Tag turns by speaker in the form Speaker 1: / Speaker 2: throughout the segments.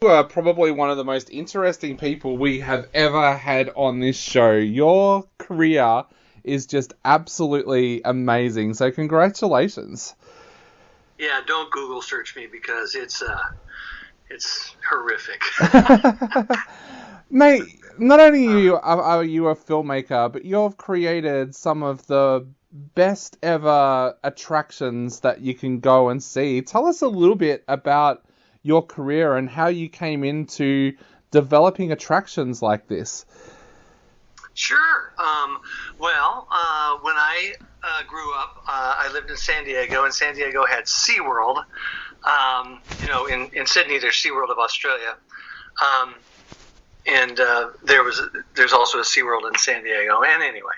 Speaker 1: You are probably one of the most interesting people we have ever had on this show. Your career is just absolutely amazing. So congratulations.
Speaker 2: Yeah, don't Google search me because it's horrific.
Speaker 1: Mate, not only are you a filmmaker, but you've created some of the best ever attractions that you can go and see. Tell us a little bit about your career and how you came into developing attractions like this.
Speaker 2: Sure. When I grew up, I lived in San Diego, and San Diego had SeaWorld. In Sydney, there's SeaWorld of Australia. And there's also a SeaWorld in San Diego. And anyway,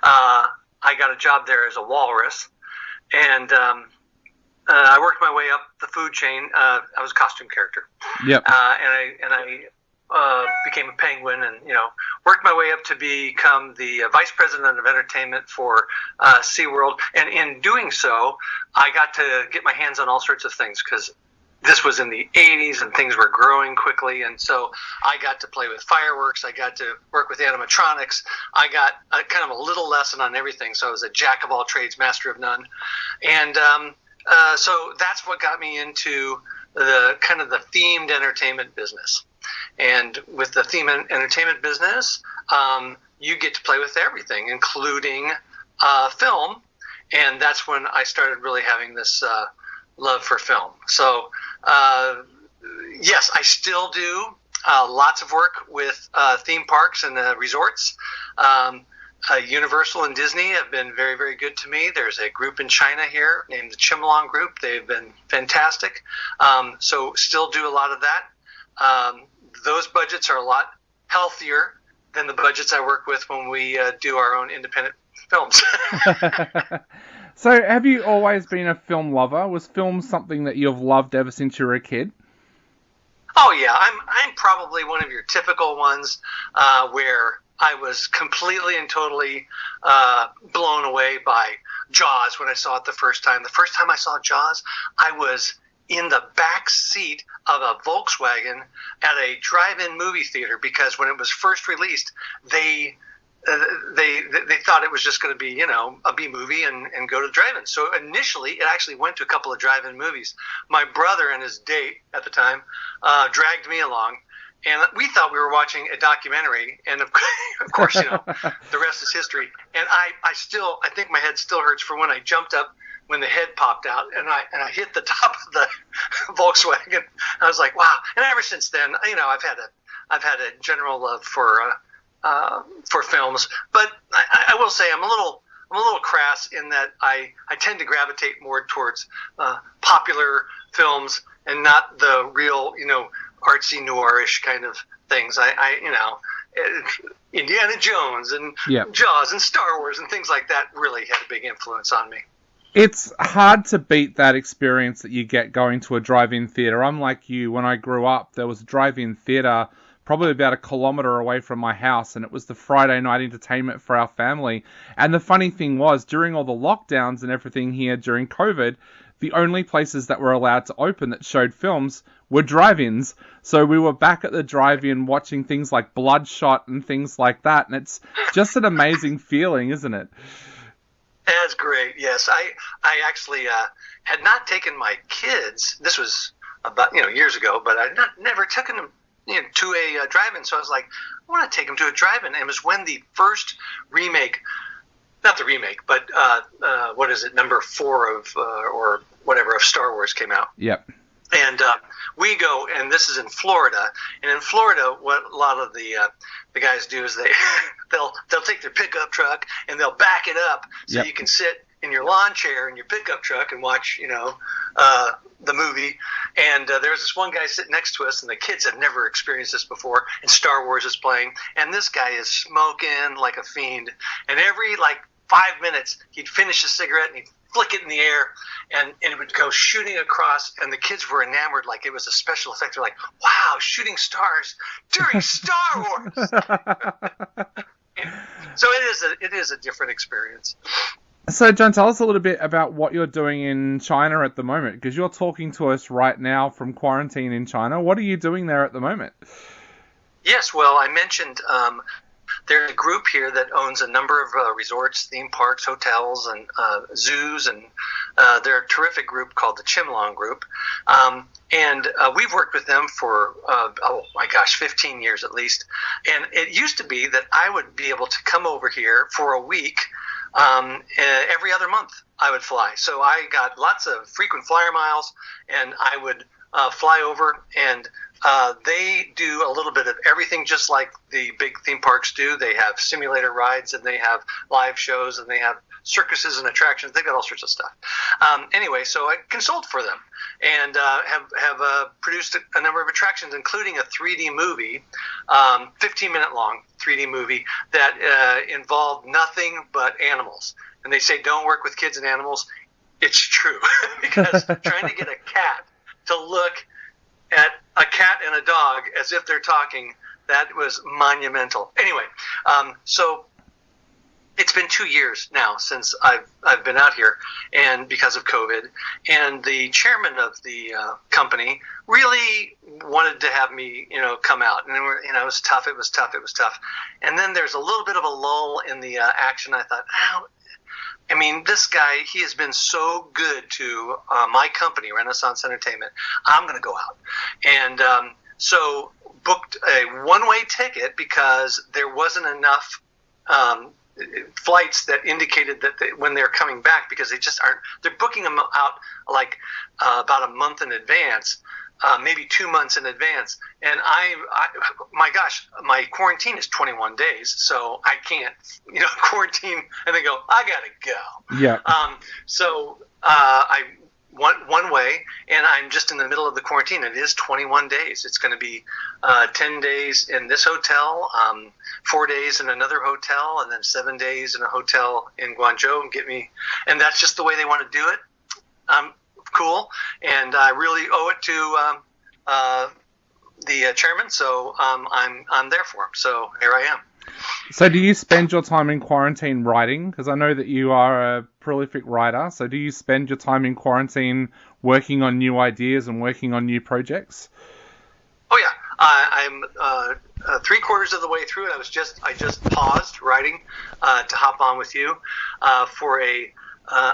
Speaker 2: I got a job there as a walrus, and I worked my way up the food chain. I was a costume character.
Speaker 1: Yep.
Speaker 2: And I became a penguin, and worked my way up to become the vice president of entertainment for SeaWorld. And in doing so, I got to get my hands on all sorts of things because this was in the 80s and things were growing quickly. And so I got to play with fireworks. I got to work with animatronics. I got kind of a little lesson on everything. So I was a jack of all trades, master of none. And so that's what got me into the kind of the themed entertainment business. And with the themed entertainment business, you get to play with everything, including film. And that's when I started really having this love for film. So, yes, I still do lots of work with theme parks and resorts. Universal and Disney have been very, very good to me. There's a group in China here named the Chimlong Group. They've been fantastic. So still do a lot of that. Those budgets are a lot healthier than the budgets I work with when we do our own independent films.
Speaker 1: So have you always been a film lover? Was film something that you've loved ever since you were a kid?
Speaker 2: Oh, yeah. I'm probably one of your typical ones where I was completely and totally blown away by Jaws when I saw it the first time. The first time I saw Jaws, I was in the back seat of a Volkswagen at a drive-in movie theater because when it was first released, they thought it was just going to be, a B movie and go to the drive-in. So initially, it actually went to a couple of drive-in movies. My brother and his date at the time dragged me along, and we thought we were watching a documentary. And of course, the rest is history. And I think my head still hurts for when I jumped up when the head popped out and I hit the top of the Volkswagen. I was like, wow. And ever since then, I've had a general love for films, but I will say I'm a little crass in that I tend to gravitate more towards popular films and not the real artsy noirish kind of things. Indiana Jones and Jaws and Star Wars and things like that really had a big influence on me.
Speaker 1: It's hard to beat that experience that you get going to a drive-in theater. I'm like you. When I grew up, there was a drive-in theater probably about a kilometre away from my house, and it was the Friday night entertainment for our family. And the funny thing was, during all the lockdowns and everything here during COVID, the only places that were allowed to open that showed films were drive-ins. So we were back at the drive-in watching things like Bloodshot and things like that, and it's just an amazing feeling, isn't it?
Speaker 2: That's great. Yes, I actually had not taken my kids. This was about years ago, but I'd never taken them to a drive-in. So I was like, I want to take them to a drive-in. And it was when the first remake, not the remake, but what is it, number 4 of or whatever of Star Wars came out.
Speaker 1: Yep.
Speaker 2: And we go, and this is in Florida. And in Florida, what a lot of the guys do is they'll take their pickup truck and they'll back it up so you can sit in your lawn chair in your pickup truck and watch, the movie. And there was this one guy sitting next to us, and the kids had never experienced this before. And Star Wars is playing, and this guy is smoking like a fiend. And every 5 minutes, he'd finish a cigarette and he'd flick it in the air, and it would go shooting across, and the kids were enamored like it was a special effect. They're like, wow, shooting stars during Star Wars. So it is a different experience.
Speaker 1: So, John, tell us a little bit about what you're doing in China at the moment, because you're talking to us right now from quarantine in China. What are you doing there at the moment?
Speaker 2: Yes, well, I mentioned there's a group here that owns a number of resorts, theme parks, hotels, and zoos, and they're a terrific group called the Chimlong Group. And we've worked with them for, 15 years at least. And it used to be that I would be able to come over here for a week every other month. I would fly. So I got lots of frequent flyer miles, and I would fly over, and they do a little bit of everything, just like the big theme parks do. They have simulator rides, and they have live shows, and they have circuses and attractions. They've got all sorts of stuff. Anyway, so I consult for them, and have produced a number of attractions, including a 3D movie, 15-minute long 3D movie that involved nothing but animals. And they say don't work with kids and animals. It's true, because trying to get a cat to look at a cat and a dog as if they're talking, that was monumental. Anyway, so it's been 2 years now since I've been out here, and because of COVID, and the chairman of the company really wanted to have me, come out, and it was tough. It was tough. And then there's a little bit of a lull in the action. I thought, this guy, he has been so good to my company, Renaissance Entertainment. I'm going to go out. And so booked a one-way ticket because there wasn't enough flights that indicated that when they're coming back, because they just aren't. They're booking them out like about a month in advance. Maybe 2 months in advance, and my gosh, my quarantine is 21 days, so I can't, quarantine and then go, I gotta go.
Speaker 1: Yeah.
Speaker 2: So I went one way, and I'm just in the middle of the quarantine. It is 21 days. It's going to be 10 days in this hotel, 4 days in another hotel, and then 7 days in a hotel in Guangzhou. And that's just the way they want to do it. Cool, and I really owe it to the chairman, so I'm there for him. So here I am.
Speaker 1: So do you spend your time in quarantine writing? Because I know that you are a prolific writer. So do you spend your time in quarantine working on new ideas and working on new projects?
Speaker 2: Oh yeah, I'm 3/4 of the way through it. I just paused writing to hop on with you for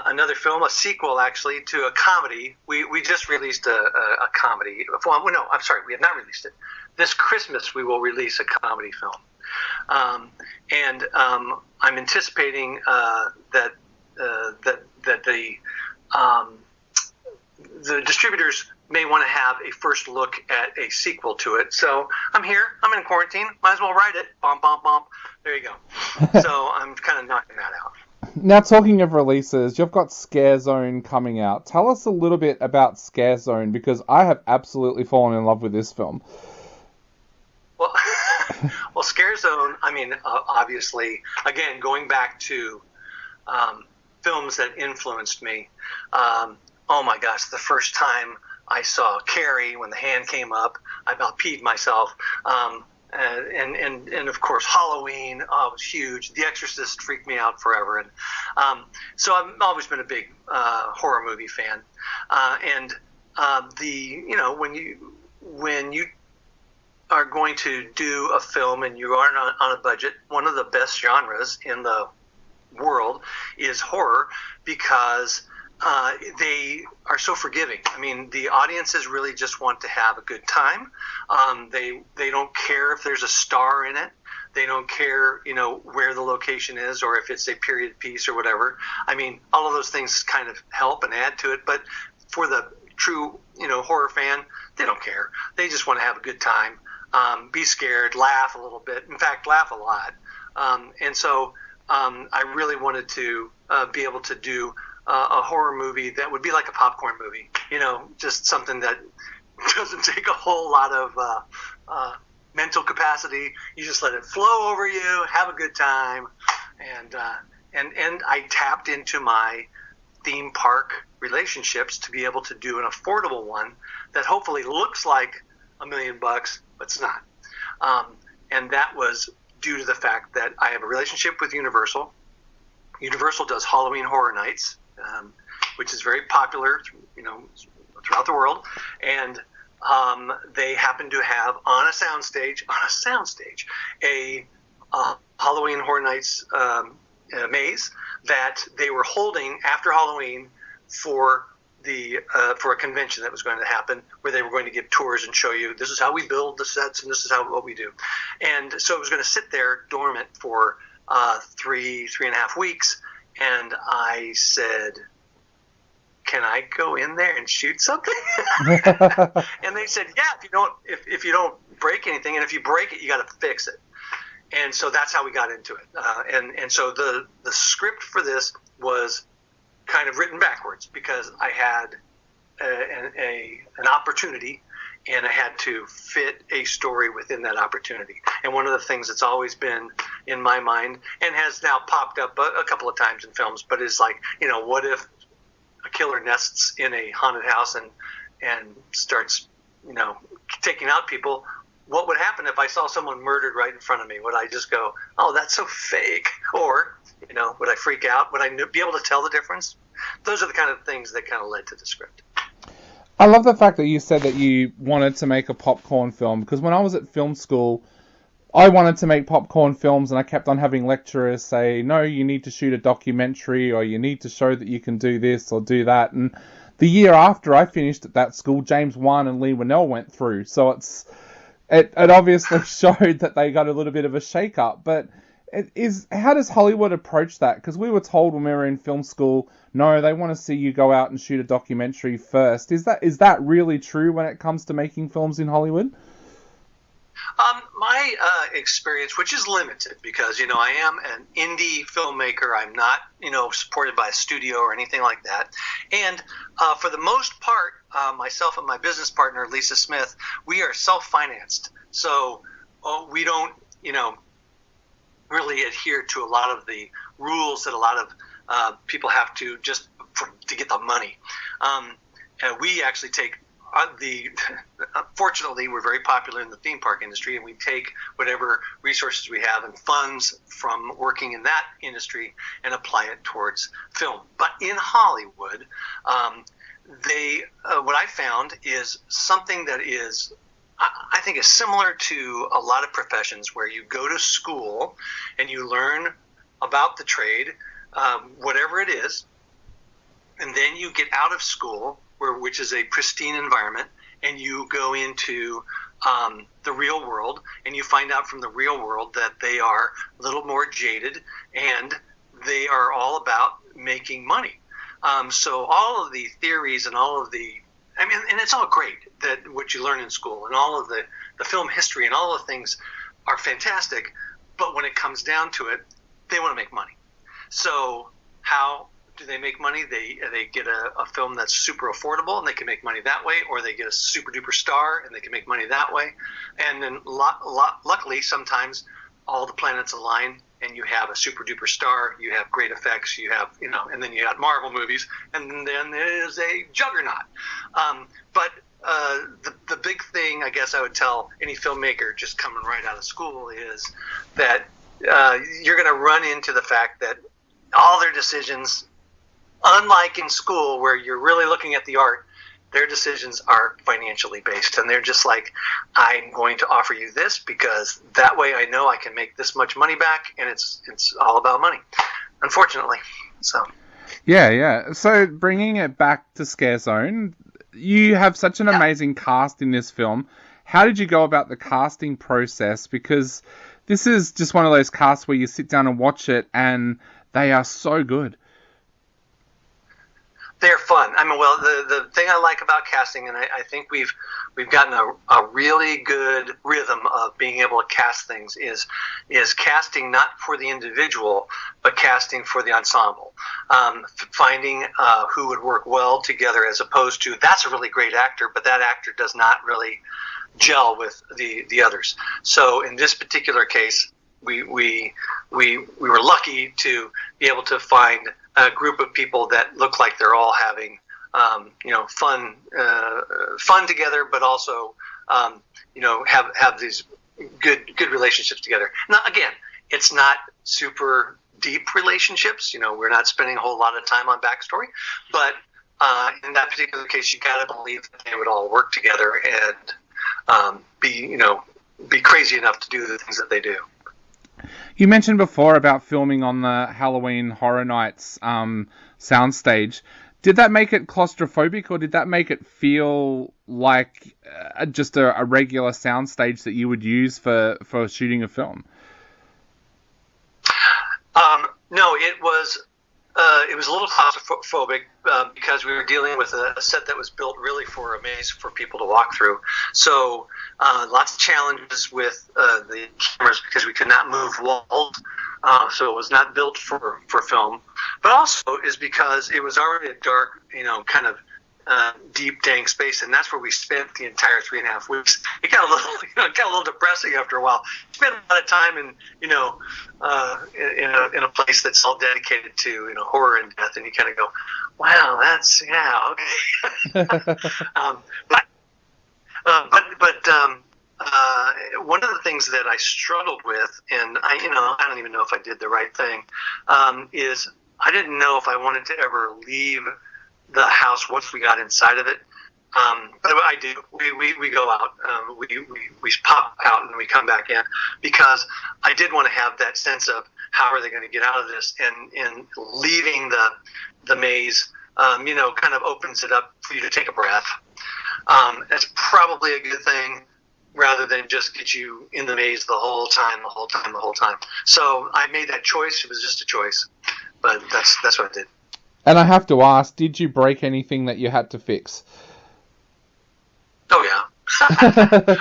Speaker 2: another film, a sequel actually to a comedy. We just released a comedy. Well, no, I'm sorry, we have not released it. This Christmas we will release a comedy film, and I'm anticipating that the distributors may want to have a first look at a sequel to it. So I'm here. I'm in quarantine. Might as well write it. Bump, bump, bump. There you go. So I'm kind of knocking that out.
Speaker 1: Now, talking of releases, you've got Scare Zone coming out. Tell us a little bit about Scare Zone, because I have absolutely fallen in love with this film.
Speaker 2: Well, Scare Zone, obviously, again, going back to films that influenced me. Oh my gosh, the first time I saw Carrie, when the hand came up, I about peed myself. And of course Halloween was huge. The Exorcist freaked me out forever, and so I've always been a big horror movie fan. And when you are going to do a film and you are on a budget, one of the best genres in the world is horror, because they are so forgiving. The audiences really just want to have a good time. They don't care if there's a star in it. They don't care, where the location is, or if it's a period piece or whatever. All of those things kind of help and add to it. But for the true, horror fan, they don't care. They just want to have a good time, be scared, laugh a little bit. In fact, laugh a lot. And so I really wanted to be able to do a horror movie that would be like a popcorn movie, just something that doesn't take a whole lot of mental capacity. You just let it flow over you, have a good time, and I tapped into my theme park relationships to be able to do an affordable one that hopefully looks like $1 million, but it's not. And that was due to the fact that I have a relationship with Universal. Universal does Halloween Horror Nights, which is very popular, throughout the world, and they happen to have on a soundstage, a Halloween Horror Nights maze that they were holding after Halloween for a convention that was going to happen, where they were going to give tours and show you, this is how we build the sets and this is what we do. And so it was going to sit there dormant for 3.5 weeks, and I said, can I go in there and shoot something? And they said, yeah, if you don't break anything, and if you break it, you got to fix it. And so that's how we got into it. And so the script for this was kind of written backwards, because I had an opportunity, and I had to fit a story within that opportunity. And one of the things that's always been in my mind, and has now popped up a couple of times in films, but is like, what if a killer nests in a haunted house and starts, taking out people? What would happen if I saw someone murdered right in front of me? Would I just go, oh, that's so fake? Or, would I freak out? Would I be able to tell the difference? Those are the kind of things that kind of led to the script.
Speaker 1: I love the fact that you said that you wanted to make a popcorn film, because when I was at film school, I wanted to make popcorn films, and I kept on having lecturers say, no, you need to shoot a documentary, or you need to show that you can do this or do that. And the year after I finished at that school, James Wan and Lee Winnell went through. So it obviously showed that they got a little bit of a shake-up. But how does Hollywood approach that? Because we were told when we were in film school, no, they want to see you go out and shoot a documentary first. Is that really true when it comes to making films in Hollywood?
Speaker 2: My experience, which is limited, because I am an indie filmmaker, I'm not supported by a studio or anything like that, and for the most part, myself and my business partner Lisa Smith, we are self-financed, so we don't really adhere to a lot of the rules that a lot of people have to just to get the money. We actually take fortunately, we're very popular in the theme park industry, and we take whatever resources we have and funds from working in that industry and apply it towards film. But in Hollywood, what I found is something that is, I think, is similar to a lot of professions, where you go to school and you learn about the trade, whatever it is, and then you get out of school, which is a pristine environment, and you go into the real world, and you find out from the real world that they are a little more jaded, and they are all about making money. So all of the theories and all of the, and it's all great, that what you learn in school, and all of the film history and all the things are fantastic, but when it comes down to it, they want to make money. So how do they make money? They get a film that's super affordable, and they can make money that way, or they get a super duper star and they can make money that way. And then luckily, sometimes all the planets align, and you have a super duper star, you have great effects, you have, and then you got Marvel movies, and then there's a juggernaut. But the big thing, I guess I would tell any filmmaker just coming right out of school, is that you're going to run into the fact that all their decisions, unlike in school where you're really looking at the art, their decisions are financially based, and they're just like, I'm going to offer you this because that way I know I can make this much money back, and it's all about money, unfortunately. So
Speaker 1: yeah. So bringing it back to Scare Zone, you have such an amazing cast in this film. How did you go about the casting process? Because this is just one of those casts where you sit down and watch it, and they are so good.
Speaker 2: They're fun. Well, the thing I like about casting, and I think we've gotten a really good rhythm of being able to cast things, is casting not for the individual, but casting for the ensemble. Finding who would work well together, as opposed to, that's a really great actor, but that actor does not really gel with the others. So in this particular case, we were lucky to be able to find a group of people that look like they're all having fun together, but also have these good relationships together. Now, again, it's not super deep relationships. We're not spending a whole lot of time on backstory, but in that particular case, you got to believe that they would all work together and be crazy enough to do the things that they do.
Speaker 1: You mentioned before about filming on the Halloween Horror Nights soundstage. Did that make it claustrophobic, or did that make it feel like just a regular soundstage that you would use for shooting a film?
Speaker 2: No, it was a little claustrophobic because we were dealing with a set that was built really for a maze for people to walk through. So lots of challenges with the cameras because we could not move walls. So it was not built for film. But also is because it was already a dark, kind of deep, dank space, and that's where we spent the entire 3.5 weeks. It got a little depressing after a while. Spent a lot of time in a place that's all dedicated to horror and death, and you kind of go, wow, that's okay. One of the things that I struggled with, and I don't even know if I did the right thing, is I didn't know if I wanted to ever leave the house once we got inside of it. But I do. We go out. We pop out and we come back in because I did want to have that sense of how are they going to get out of this, and leaving the maze, kind of opens it up for you to take a breath. That's probably a good thing, rather than just get you in the maze the whole time. So I made that choice. It was just a choice, but that's what I did.
Speaker 1: And I have to ask, did you break anything that you had to fix?
Speaker 2: Oh, yeah.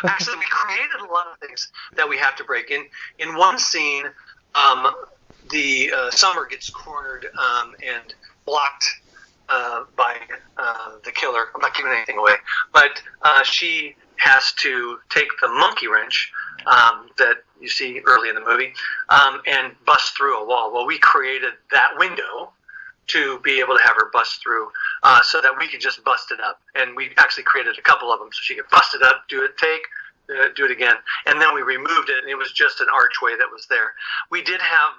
Speaker 2: Actually, we created a lot of things that we have to break. In one scene, the Summer gets cornered and blocked by the killer. I'm not giving anything away. But she has to take the monkey wrench that you see early in the movie and bust through a wall. Well, we created that window to be able to have her bust through so that we could just bust it up. And we actually created a couple of them so she could bust it up, do it again. And then we removed it, and it was just an archway that was there. We did have,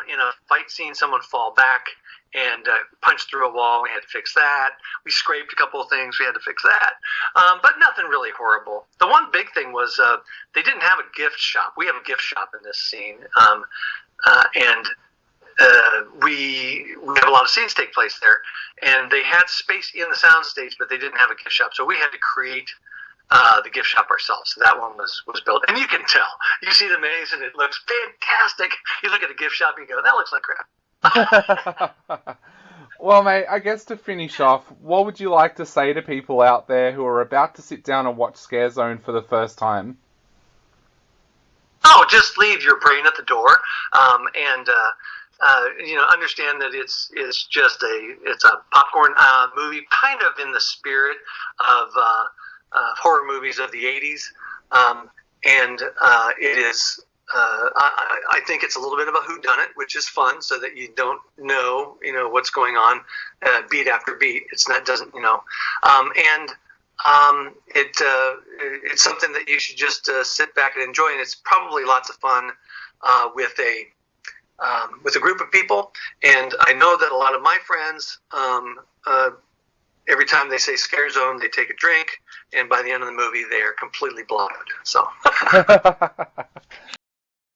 Speaker 2: in a fight scene, someone fall back and punch through a wall. We had to fix that. We scraped a couple of things. We had to fix that. But nothing really horrible. The one big thing was they didn't have a gift shop. We have a gift shop in this scene. And we have a lot of scenes take place there, and they had space in the soundstage, but they didn't have a gift shop, so we had to create the gift shop ourselves. So that one was built, and you can tell. You see the maze, and it looks fantastic. You look at the gift shop, and you go, that looks like crap.
Speaker 1: Well, mate, I guess to finish off, what would you like to say to people out there who are about to sit down and watch Scare Zone for the first time?
Speaker 2: Oh, just leave your brain at the door, and understand that it's just a popcorn movie, kind of in the spirit of horror movies of the 80s, and it is. I think it's a little bit of a whodunit, which is fun, so that you don't know what's going on beat after beat. It's something that you should just sit back and enjoy, and it's probably lots of fun with a group of people. And I know that a lot of my friends, every time they say Scare Zone, they take a drink, and by the end of the movie, they are completely blotted. So.